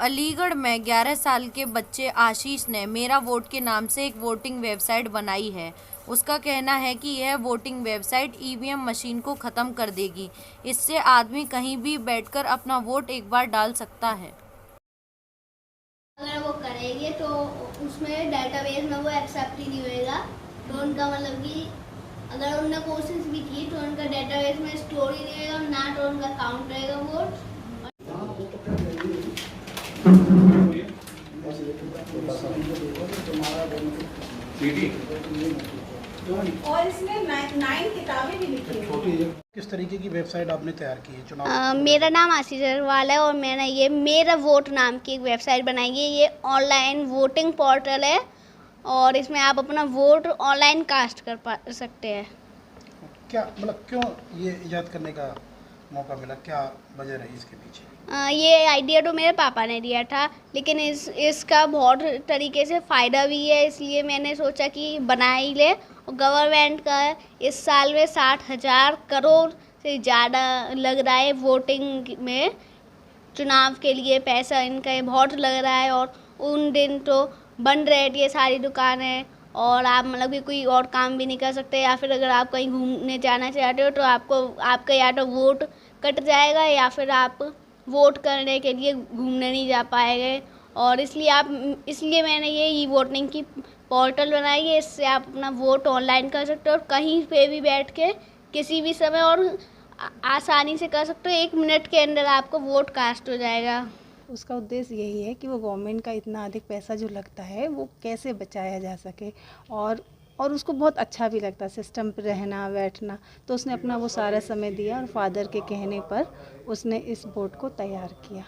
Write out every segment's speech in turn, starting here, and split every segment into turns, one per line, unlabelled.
अलीगढ़ में 11 साल के बच्चे आशीष ने मेरा वोट के नाम से एक वोटिंग वेबसाइट बनाई है। उसका कहना है कि यह वोटिंग वेबसाइट ईवीएम मशीन को ख़त्म कर देगी। इससे आदमी कहीं भी बैठकर अपना वोट एक बार डाल सकता है।
अगर वो करेंगे तो उसमें डाटाबेस में वो एक्सेप्ट ही नहीं होएगा। तो उनका मतलब कि अगर उनने कोशिश भी की तो उनका डाटाबेस में स्टोर ही नहीं होएगा, ना तो उनका काउंट रहेगा वोट।
और इसमें 9 किताबें भी लिखी हैं।
किस तरीके की वेबसाइट आपने तैयार की है चुनाव?
मेरा नाम आशीष अग्रवाल है और मैंने ये मेरा वोट नाम की एक वेबसाइट बनाई है। ये ऑनलाइन वोटिंग पोर्टल है और इसमें आप अपना वोट ऑनलाइन कास्ट कर सकते हैं।
क्या मतलब क्यों ये इजाद करने का मौका मिला, क्या वजह रही इसके पीछे?
ये आइडिया तो मेरे पापा ने दिया था, लेकिन इसका बहुत तरीके से फ़ायदा भी है, इसलिए मैंने सोचा कि बना ही ले। और गवर्नमेंट का इस साल में 60,000 करोड़ से ज़्यादा लग रहा है वोटिंग में, चुनाव के लिए पैसा इनका बहुत लग रहा है। और उन दिन तो बंद रहती है सारी दुकानें और आप मतलब कि कोई और काम भी नहीं कर सकते, या फिर अगर आप कहीं घूमने जाना चाहते हो तो आपका या तो वोट कट जाएगा या फिर आप वोट करने के लिए घूमने नहीं जा पाएंगे। और इसलिए मैंने ये ई वोटिंग की पोर्टल बनाई है। इससे आप अपना वोट ऑनलाइन कर सकते हो और कहीं पे भी बैठ के किसी भी समय और आसानी से कर सकते हो। 1 मिनट के अंदर आपको वोट कास्ट हो जाएगा।
उसका उद्देश्य यही है कि वो गवर्नमेंट का इतना अधिक पैसा जो लगता है वो कैसे बचाया जा सके, और उसको बहुत अच्छा भी लगता है सिस्टम पर रहना बैठना। तो उसने अपना वो सारा समय दिया और फादर के कहने पर उसने इस बोर्ड को तैयार किया।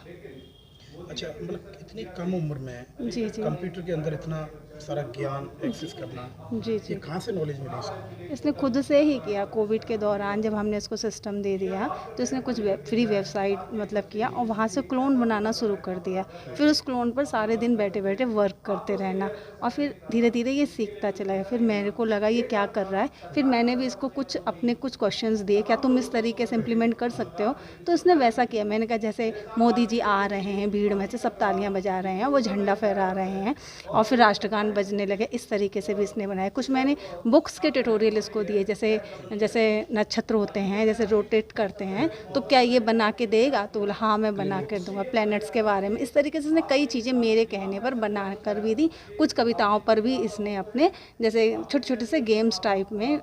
अच्छा, मतलब इतनी कम उम्र में
जी जी
कंप्यूटर के अंदर इतना सारा ज्ञान एक्सेस करना,
जी जी
ये कहाँ से नॉलेज मिली इसको?
इसने खुद से ही किया। कोविड के दौरान जब हमने इसको सिस्टम दे दिया तो इसने कुछ फ्री वेबसाइट मतलब किया और वहाँ से क्लोन बनाना शुरू कर दिया। फिर उस क्लोन पर सारे दिन बैठे बैठे वर्क करते रहना और फिर धीरे धीरे ये सीखता चला गया। फिर मेरे को लगा ये क्या कर रहा है, फिर मैंने भी इसको कुछ क्वेश्चंस दिए, क्या तुम इस तरीके से इम्प्लीमेंट कर सकते हो? तो इसने वैसा किया। मैंने कहा जैसे मोदी जी आ रहे हैं भीड़ में से, सब तालियां बजा रहे हैं, वो झंडा फहरा रहे हैं और फिर राष्ट्रगान बजने लगे, इस तरीके से भी इसने बनाया। कुछ मैंने बुक्स के ट्यूटोरियल इसको दिए, जैसे नक्षत्र होते हैं जैसे रोटेट करते हैं, तो क्या ये बना के देगा? तो बोला हाँ मैं बना कर दूंगा। प्लैनेट्स के बारे में इस तरीके से इसने कई चीज़ें मेरे कहने पर बना कर भी दी। कुछ कविताओं पर भी इसने अपने जैसे छोटे छोटे से गेम्स टाइप में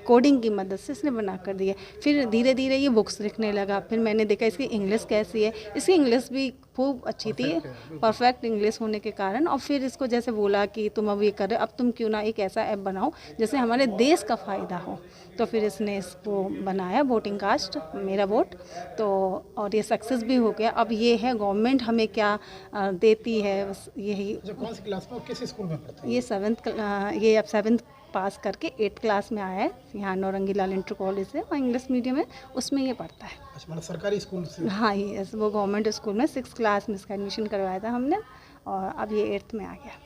कोडिंग की मदद से इसने बना कर दिया। फिर धीरे धीरे ये बुक्स लिखने लगा। फिर मैंने देखा इसकी इंग्लिश कैसी है। इसकी इंग्लिश भी खूब अच्छी थी, परफेक्ट इंग्लिश होने के कारण। और फिर इसको जैसे बोला कि तुम अब ये कर रहे हो, अब तुम क्यों ना एक ऐसा ऐप बनाओ जैसे हमारे देश का फ़ायदा हो। तो फिर इसने इसको बनाया वोटिंग कास्ट मेरा वोट। तो और ये सक्सेस भी हो गया। अब ये है गवर्नमेंट हमें क्या देती है, बस यही।
कौन सी क्लास में और किस स्कूल में पढ़ते हैं?
ये अब 7th पास करके 8th क्लास में आया है। यहाँ नौरंगी लाल इंटर कॉलेज है और इंग्लिश मीडियम है, उसमें ये पढ़ता है।
अच्छा, मतलब सरकारी स्कूल से?
हाँ, ये वो गवर्नमेंट स्कूल में 6th क्लास में इसका एडमिशन करवाया था हमने और अब ये 8th में आ गया।